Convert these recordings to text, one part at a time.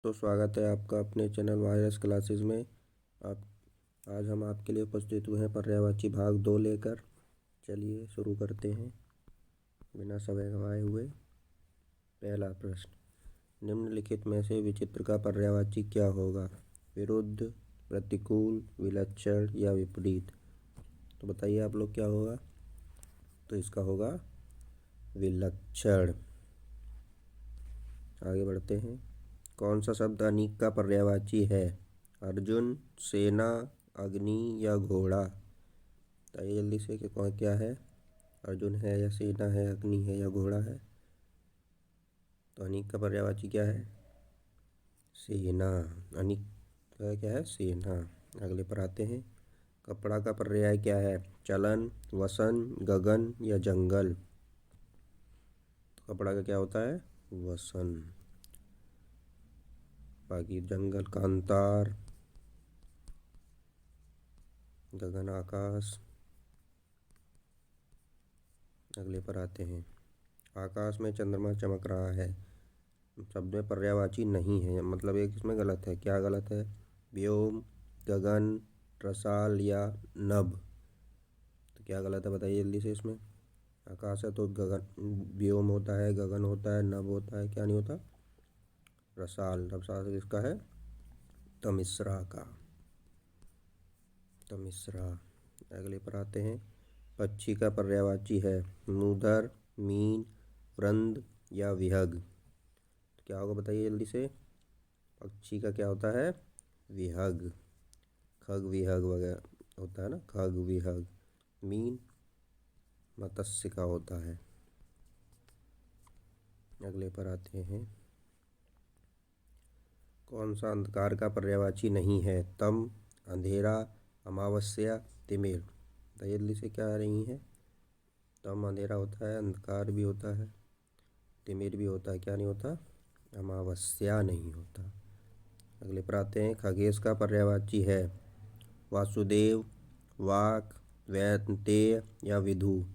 तो स्वागत है आपका अपने चैनल वायरस क्लासेस में। आप आज हम आपके लिए उपस्थित हुए हैं पर्यायवाची भाग 2 लेकर। चलिए शुरू करते हैं बिना समय गंवाए हुए। पहला प्रश्न, निम्नलिखित में से विचित्र का पर्यायवाची क्या होगा? विरुद्ध, प्रतिकूल, विलक्षण या विपरीत? तो बताइए आप लोग क्या होगा। तो इसका होगा विलक्षण। आगे बढ़ते हैं। कौन सा शब्द अनीक का पर्यायवाची है? अर्जुन, सेना, अग्नि या घोड़ा? बताइए जल्दी से कि कौन क्या है। अर्जुन है या सेना है, अग्नि है या घोड़ा है? तो अनीक का पर्यायवाची क्या है? सेना। अनीक का क्या है? सेना। अगले पर आते हैं। कपड़ा का पर्याय क्या है? चलन, वसन, गगन या जंगल? तो कपड़ा का क्या होता है? वसन। बाकी जंगल कांतार, गगन आकाश। अगले पर आते हैं। आकाश में चंद्रमा चमक रहा है शब्द में पर्यायवाची नहीं है, मतलब एक इसमें गलत है। क्या गलत है? व्योम, गगन, रसाल या नभ? तो क्या गलत है बताइए जल्दी से। इसमें आकाश है तो गगन, व्योम होता है, गगन होता है, नभ होता है, क्या नहीं होता? रसाल। रसाल किसका है? तमिश्रा का। तमिश्रा। अगले पर आते हैं। पक्षी का पर्यायवाची है मूधर, मीन, वृंद या विहग? तो क्या होगा बताइए जल्दी से। पक्षी का क्या होता है? विहग। खग विहग वगैरह होता है ना, खग विहग। मीन मत्स्य का होता है। अगले पर आते हैं। कौन सा अंधकार का पर्यायवाची नहीं है? तम, अंधेरा, अमावस्या, तिमिर? बताइए जल्दी से क्या आ रही है। तम अंधेरा होता है, अंधकार भी होता है, तिमिर भी होता है, क्या नहीं होता? अमावस्या नहीं होता। अगले पर आते हैं। खगेश का पर्यायवाची है वासुदेव, वाक, वैनतेय या विधु?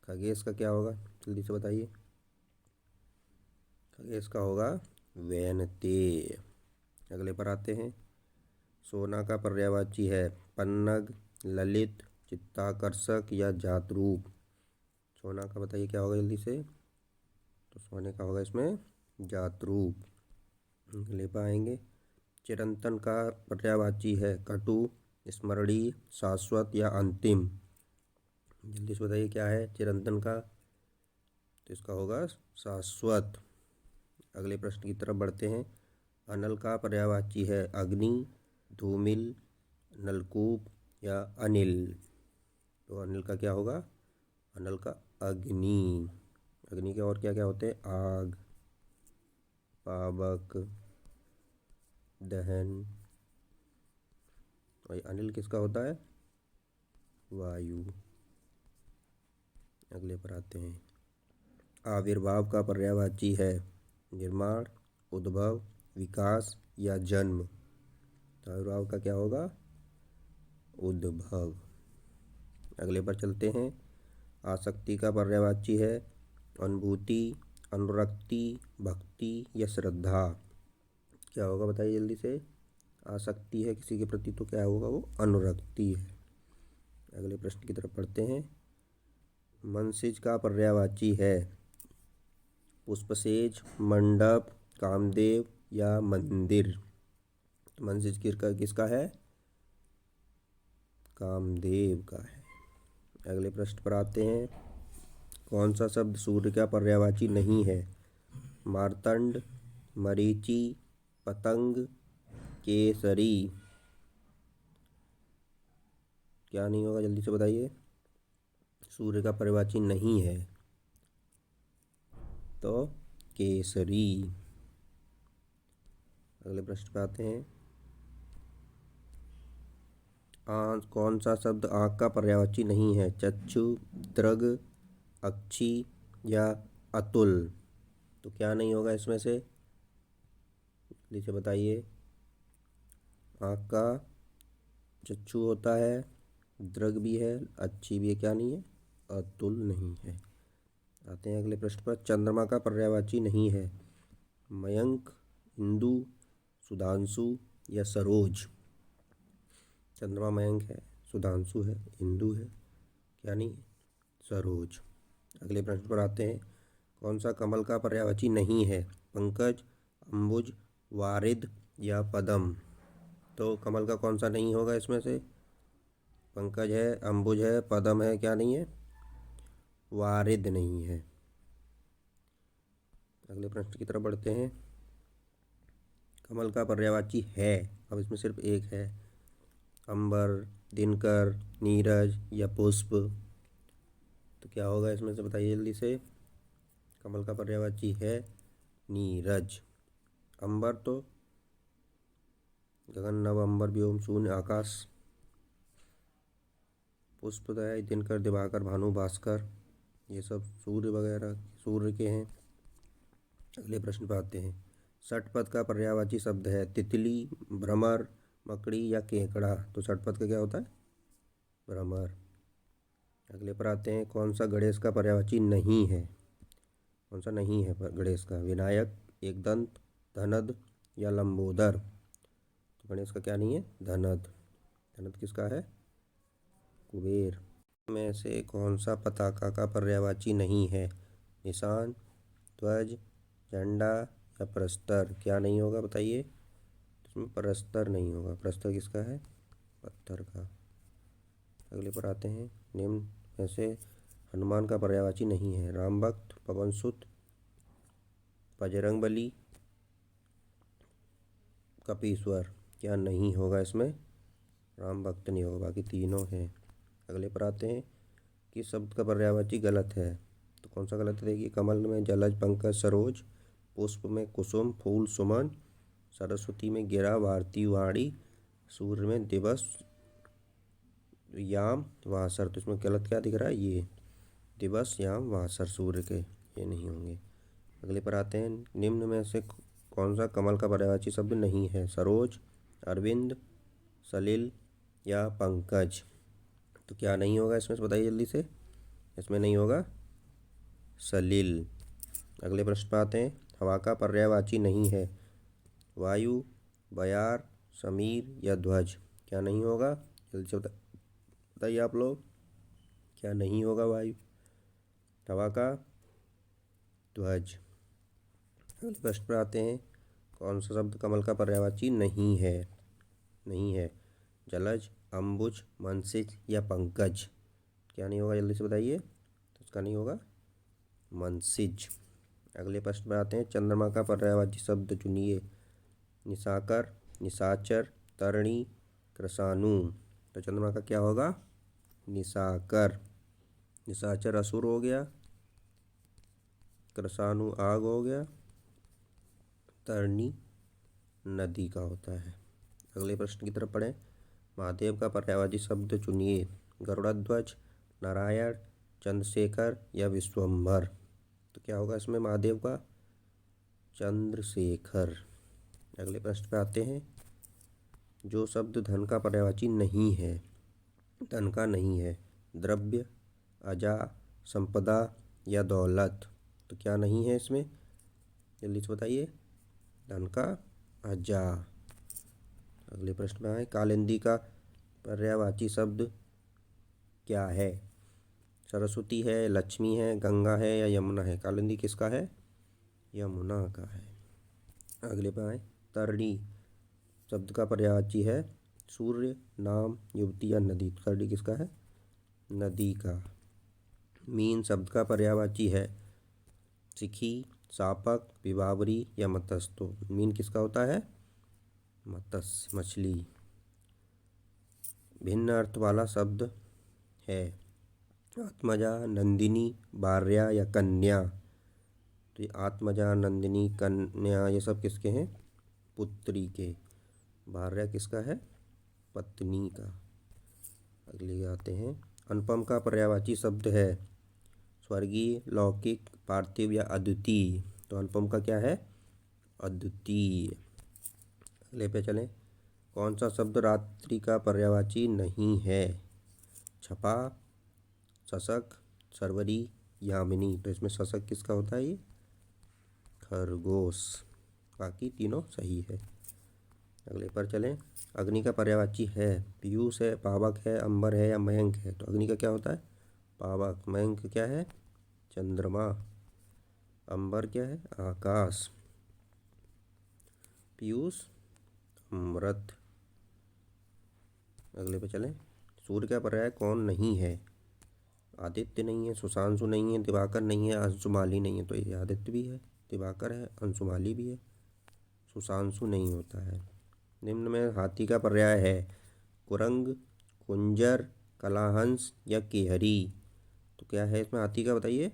खगेश का क्या होगा जल्दी से बताइए। खगेश का होगा वैनतेय। अगले पर आते हैं। सोना का पर्यायवाची है पन्नग, ललित, चित्ताकर्षक या जातरूप? सोना का बताइए क्या होगा जल्दी से। तो सोने का होगा इसमें जातरूप। अगले पर आएंगे। चिरंतन का पर्यायवाची है कटु, स्मरणीय, शाश्वत या अंतिम? जल्दी से बताइए क्या है चिरंतन का। तो इसका होगा शाश्वत। अगले प्रश्न की तरफ बढ़ते हैं। अनल का पर्यायवाची है अग्नि, धूमिल, नलकूप या अनिल? तो अनिल का क्या होगा? अनल का अग्नि। अग्नि के और क्या क्या होते हैं? आग, पावक, दहन। और अनिल किसका होता है? वायु। अगले पर आते हैं। आविर्भाव का पर्यायवाची है निर्माण, उद्भव, विकास या जन्म? तो आविर्भाव का क्या होगा? उद्भव। अगले पर चलते हैं। आसक्ति का पर्यायवाची है अनुभूति, अनुरक्ति, भक्ति या श्रद्धा? क्या होगा बताइए जल्दी से। आसक्ति है किसी के प्रति तो क्या होगा? वो अनुरक्ति है। अगले प्रश्न की तरफ पढ़ते हैं। मनसिज का पर्यायवाची है पुष्पसेज, मंडप, कामदेव या मंदिर? तो मनसिज किसका है? कामदेव का है। अगले प्रश्न पर आते हैं। कौन सा शब्द सूर्य का पर्यायवाची नहीं है? मार्तंड, मरीचि, पतंग, केसरी? क्या नहीं होगा जल्दी से बताइए। सूर्य का पर्यायवाची नहीं है तो केसरी। अगले प्रश्न पर आते हैं। कौन सा शब्द आँख का पर्यायवाची नहीं है? चक्षु, दृग, अक्षी या अतुल? तो क्या नहीं होगा इसमें से जल्दी से बताइए। आँख का चक्षु होता है, दृग भी है, अच्छी भी है, क्या नहीं है? अतुल नहीं है। आते हैं अगले प्रश्न पर। चंद्रमा का पर्यायवाची नहीं है मयंक, इंदु, सुधांशु या सरोज। चंद्रमा मयंक है, सुधांशु है, इंदु है, क्या नहीं, सरोज। अगले प्रश्न पर आते हैं। कौन सा कमल का पर्यायवाची नहीं है? पंकज, अंबुज, वारिद या पदम। तो कमल का कौन सा नहीं होगा इसमें से? पंकज है, अंबुज है, पदम है, क्या नहीं है, वारिद नहीं है। अगले प्रश्न की तरफ बढ़ते हैं। कमल का पर्यायवाची है, अब इसमें सिर्फ एक है, अंबर, दिनकर, नीरज या पुष्प। तो क्या होगा इसमें से बताइए जल्दी से। कमल का पर्यायवाची है नीरज। अंबर तो गगन नभ अंबर व्योम शून्य आकाश। पुष्प तो है दिनकर, दिवाकर, भानु, भास्कर, ये सब सूर्य वगैरह सूर्य के हैं। अगले प्रश्न पर आते हैं। षटपद का पर्यायवाची शब्द है तितली, भ्रमर, मकड़ी या केकड़ा। तो षटपद का क्या होता है? भ्रमर। अगले पर आते हैं। कौन सा गणेश का पर्यायवाची नहीं है? कौन सा नहीं है गणेश का? विनायक, एकदंत, धनद या लंबोदर। तो गणेश का क्या नहीं है? धनद। धनद किसका है? कुबेर। में से कौन सा पताका का पर्यायवाची नहीं है? निशान, ध्वज, झंडा या प्रस्तर। क्या नहीं होगा बताइए? इसमें प्रस्तर नहीं होगा। प्रस्तर किसका है? पत्थर का। अगले पर आते हैं। निम्न में से हनुमान का पर्यायवाची नहीं है? रामभक्त, पवनसुत, बजरंगबली, कपीश्वर। क्या नहीं होगा इसमें? रामभक्त नहीं होगा, बाकी तीनों हैं। अगले पर आते हैं। किस शब्द का पर्यायवाची गलत है? तो कौन सा गलत है देखिए। कमल में जलज, पंकज, सरोज, पुष्प में कुसुम, फूल सुमन, सरस्वती में गिरा, भारती वाणी, सूर्य में दिवस, याम, वासर। तो इसमें गलत क्या दिख रहा है? ये दिवस, याम, वासर सूर्य के, ये नहीं होंगे। अगले पर आते हैं। निम्न में से कौन सा कमल का पर्यायवाची शब्द नहीं है? सरोज, अरविंद, सलिल या पंकज। तो क्या नहीं होगा इसमें से बताइए जल्दी से। इसमें नहीं होगा सलिल। अगले प्रश्न पर आते हैं। हवा का पर्यायवाची नहीं है? वायु, बयार, समीर या ध्वज। क्या नहीं होगा? जल्दी से बताइए आप लोग। क्या नहीं होगा वायु हवा का? ध्वज। अगले प्रश्न पर आते हैं। कौन सा शब्द कमल का पर्यायवाची नहीं है? नहीं है जलज, अंबुज, मनसिज या पंकज। क्या नहीं होगा जल्दी से बताइए। तो इसका नहीं होगा मनसिज। अगले प्रश्न पर आते हैं। चंद्रमा का पर्यायवाची शब्द चुनिए। निशाकर, निशाचर, तरणी, कृषाणु। तो चंद्रमा का क्या होगा? निशाकर। निशाचर असुर हो गया, कृषाणु आग हो गया, तरणी नदी का होता है। अगले प्रश्न की तरफ पढ़ें। महादेव का पर्यायवाची शब्द चुनिए। गरुड़ध्वज, नारायण, चंद्रशेखर या विश्वम्भर। तो क्या होगा इसमें महादेव का? चंद्रशेखर। अगले प्रश्न पे आते हैं। जो शब्द धन का पर्यायवाची नहीं है, धन का नहीं है, द्रव्य, अजा, संपदा या दौलत। तो क्या नहीं है इसमें? जल्दी से बताइए। धन का अजा। अगले प्रश्न में आए। कालिंदी का पर्यायवाची शब्द क्या है? सरस्वती है, लक्ष्मी है, गंगा है या यमुना है। कालिंदी किसका है? यमुना का है। अगले पे आए। तरणी शब्द का पर्यायवाची है सूर्य, नाम, युवती या नदी। तरणी किसका है? नदी का। मीन शब्द का पर्यायवाची है सिखी, सापक, विभावरी या मत्स्य। तो मीन किसका होता है? मत्स्य, मछली। भिन्न अर्थ वाला शब्द है आत्मजा, नंदिनी, भार्या या कन्या। तो ये आत्मजा, नंदिनी, कन्या ये सब किसके हैं? पुत्री के। भार्या किसका है? पत्नी का। अगले आते हैं। अनुपम का पर्यायवाची शब्द है स्वर्गीय, लौकिक, पार्थिव या अद्वितीय। तो अनुपम का क्या है? अद्वितीय। अगले पे चलें। कौन सा शब्द रात्रि का पर्यायवाची नहीं है? छपा, शशक, सरवरी, यामिनी। तो इसमें शशक किसका होता है? ये खरगोश। बाकी तीनों सही है। अगले पर चलें। अग्नि का पर्यायवाची है पीयूष है, पावक है, अंबर है या मयंक है। तो अग्नि का क्या होता है? पावक। मयंक क्या है? चंद्रमा। अंबर क्या है? आकाश। पीयूष अमृत। अगले पे चलें। सूर्य का पर्याय कौन नहीं है? आदित्य नहीं है, सुशांशु नहीं है, दिवाकर नहीं है, अंशुमाली नहीं है। तो ये आदित्य भी है, दिवाकर है, अंशुमाली भी है, सुशांशु नहीं होता है। निम्न में हाथी का पर्याय है कुरंग, कुंजर, कलाहंस या केहरी। तो क्या है इसमें हाथी का? बताइए।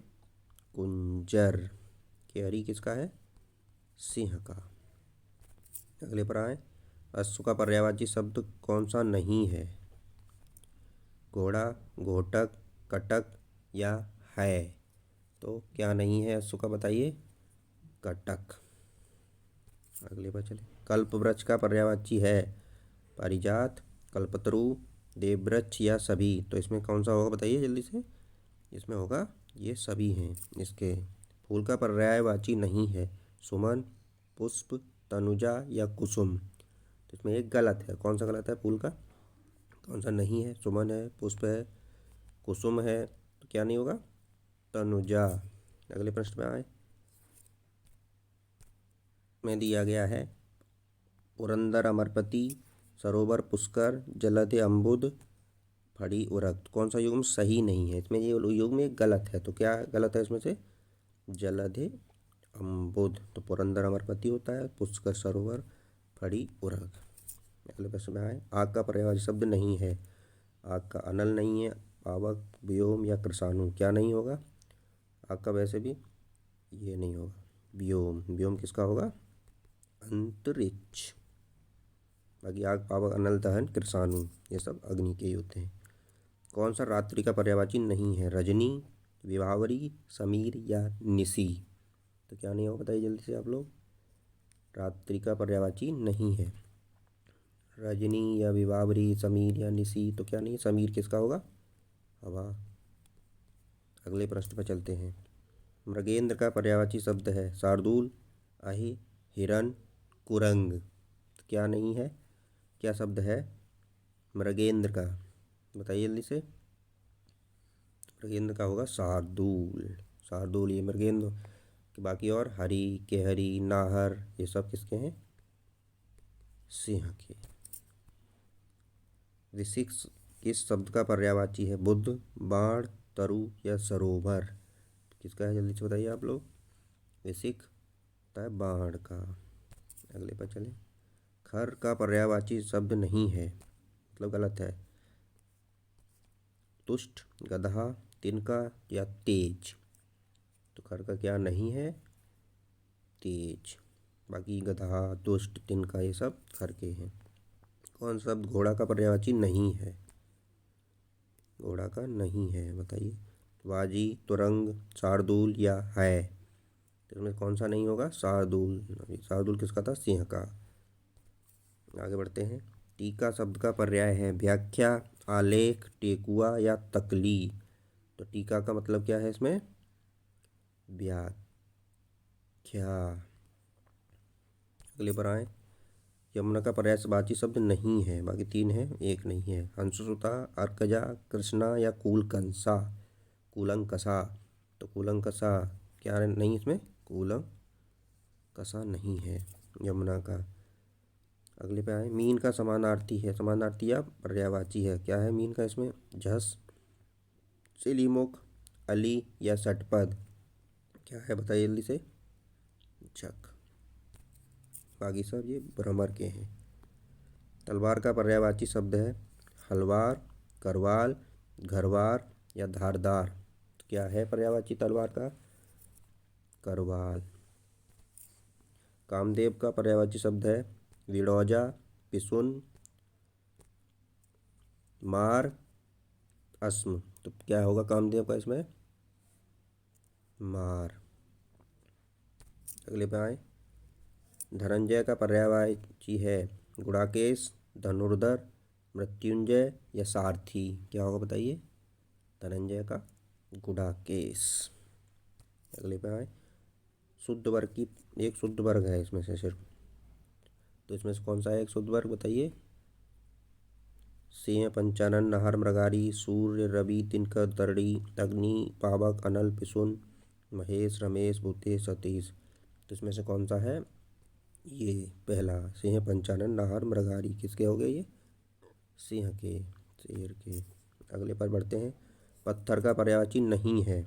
कुंजर। केहरी किसका है? सिंह का। अगले पर आए। अश्व का पर्यायवाची शब्द कौन सा नहीं है? घोड़ा, घोटक, कटक या है। तो क्या नहीं है अश्व का? बताइए। कटक। अगले पर चले। कल्प वृक्ष का पर्यायवाची है पारिजात, कल्पतरु, देववृक्ष या सभी। तो इसमें कौन सा होगा? बताइए जल्दी से। इसमें होगा ये सभी हैं इसके। फूल का पर्यायवाची नहीं है सुमन, पुष्प, तनुजा या कुसुम। तो इसमें एक गलत है। कौन सा गलत है फूल का? कौन सा नहीं है? सुमन है, पुष्प है, कुसुम है। तो क्या नहीं होगा? तनुजा। अगले प्रश्न में आए। में दिया गया है पुरंदर अमरपति, सरोवर पुष्कर, जलधि अम्बुद, फड़ी उरक्त। कौन सा युग्म सही नहीं है? इसमें ये युग्म एक गलत है। तो क्या गलत है इसमें से? जलधि अम्बुद। तो पुरंदर अमरपति होता है, पुष्कर सरोवर, फड़ी उरग। अगले प्रश्न में आए। आग का पर्यायवाची शब्द नहीं है। आग का अनल नहीं है, पावक, व्योम या कृषाणु। क्या नहीं होगा आग का? वैसे भी ये नहीं होगा। व्योम। व्योम किसका होगा? अंतरिक्ष। बाकी आग, पावक, अनल, दहन, कृषाणु ये सब अग्नि के ही होते हैं। कौन सा रात्रि का पर्यायवाची नहीं है? रजनी, विभावरी, समीर या निशी। तो क्या नहीं होगा? बताइए जल्दी से आप लोग। रात्रि का पर्यायवाची नहीं है रजनी या विभावरी, समीर या निशी। तो क्या नहीं? समीर किसका होगा? हवा। अगले प्रश्न पर चलते हैं। मृगेंद्र का पर्यायवाची शब्द है शार्दूल, अहि, हिरन, कुरंग। तो क्या नहीं है? क्या शब्द है मृगेंद्र का? बताइए जल्दी से। मृगेंद्र का होगा शार्दूल। शार्दूल ये मृगेंद्र के। बाकी और हरी, केहरी, नाहर ये सब किसके हैं? सिंह के। ऋषिक किस शब्द का पर्यायवाची है? बुद्ध, बाण, तरु या सरोवर। किसका है? जल्दी से बताइए आप लोग। ऋषिक होता है बाण का। अगले पर चलें। खर का पर्यायवाची शब्द नहीं है, मतलब गलत है। तुष्ट, गधा, तिनका या तेज। तो खर का क्या नहीं है? तेज। बाकी गधा, दुष्ट, तिनका ये सब खर के हैं। कौन सा शब्द घोड़ा का पर्यायवाची नहीं है? घोड़ा का नहीं है, बताइए। बाजी, तुरंग, शार्दूल या है। तो इसमें कौन सा नहीं होगा? शार्दूल। शार्दूल किसका था? सिंह का। आगे बढ़ते हैं। टीका शब्द का पर्याय है व्याख्या, आलेख, टेकुआ या तकली। तो टीका का मतलब क्या है इसमें? व्याख्या। अगले पर आए। यमुना का पर्यायवाची शब्द नहीं है, बाकी तीन है, एक नहीं है। अंशुसुता, अर्कजा, कृष्णा या कूलकंसा। कूलंकसा। तो कूलंकसा क्या नहीं इसमें? कूलंकसा नहीं है यमुना का। अगले पे आए। मीन का समानार्थी है, समानार्थी या पर्यायवाची है। क्या है मीन का इसमें? झस, सिलीमुख, अली या षटपद। क्या है बताइए जल्दी से। झक। बाकी सब ये भ्रमर के हैं। तलवार का पर्यायवाची शब्द है हलवार, करवाल, घरवार या धारदार। तो क्या है पर्यायवाची तलवार का? करवाल। कामदेव का पर्यायवाची शब्द है विडौजा, पिसुन, मार, अस्म। तो क्या होगा कामदेव का इसमें? मार। अगले पे आए। धनंजय का पर्यायवाची है गुड़ाकेश, धनुर्धर, मृत्युंजय या सारथी। क्या होगा बताइए। धनंजय का गुड़ाकेश। अगले पे आए। शुद्ध वर्ग की एक शुद्ध वर्ग है इसमें से सिर्फ तो इसमें से कौन सा है एक शुद्ध वर्ग बताइए। सिंह, पंचानन, नाहर, मृगारी, सूर्य, रवि, तिनकर, दरड़ी, अग्नि, पावक, अनल, पिसुन, महेश, रमेश, भूतेश, सतीश। तो इसमें से कौन सा है ये पहला, सिंह, पंचानन, नाहर, मृगारी, किसके हो गए ये, सिंह के, शेर के। अगले पर बढ़ते हैं। पत्थर का पर्यायवाची नहीं है।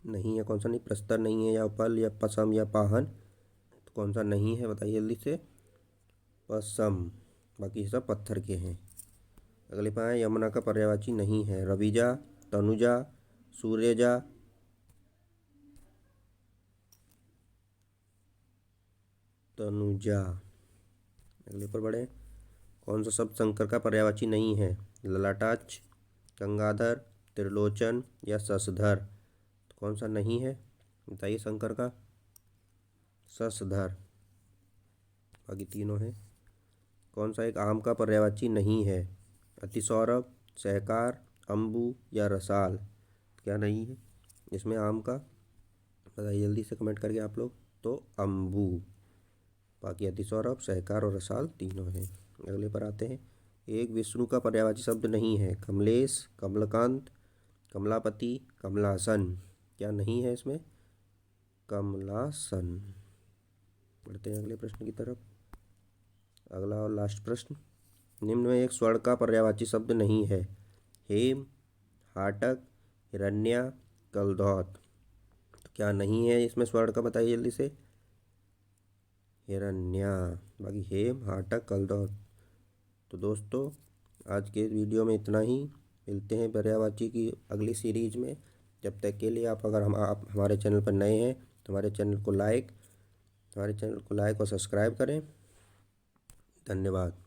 नहीं है कौन सा, नहीं प्रस्तर नहीं है, या उपल, या पसम, या पाहन। तो कौन सा नहीं है बताइए जल्दी से, पसम। बाकी सब पत्थर के हैं। अगले पर है, यमुना का पर्यायवाची नहीं है। रविजा, तनुजा, सूर्यजा, तनुजा। अगले पर बढ़े। कौन सा शब्द शंकर का पर्यायवाची नहीं है। ललाटाक्ष, गंगाधर, त्रिलोचन, या शशधर। तो कौन सा नहीं है बताइए शंकर का, शशधर। बाकी तीनों है। कौन सा एक आम का पर्यायवाची नहीं है। अतिसौरभ, सहकार, अम्बू, या रसाल। क्या नहीं है इसमें आम का, बताइए जल्दी से कमेंट करके आप लोग। तो अम्बू। बाकी अतिसौरभ, सहकार और रसाल तीनों हैं। अगले पर आते हैं। एक विष्णु का पर्यायवाची शब्द नहीं है। कमलेश, कमलकांत, कमलापति, कमलासन। क्या नहीं है इसमें, कमलासन। बढ़ते हैं अगले प्रश्न की तरफ। अगला और लास्ट प्रश्न। निम्न में एक स्वर्ण का पर्यायवाची शब्द नहीं है। हेम, हाटक, हिरण्या, कलधौत। तो क्या नहीं है इसमें स्वर्ण का बताइए जल्दी से, हिरण्या। बाकी हेम, हाटक, कलधौत। तो दोस्तों आज के वीडियो में इतना ही। मिलते हैं पर्यायवाची की अगली सीरीज में। जब तक के लिए आप हमारे चैनल पर नए हैं तो हमारे चैनल को लाइक और सब्सक्राइब करें। धन्यवाद।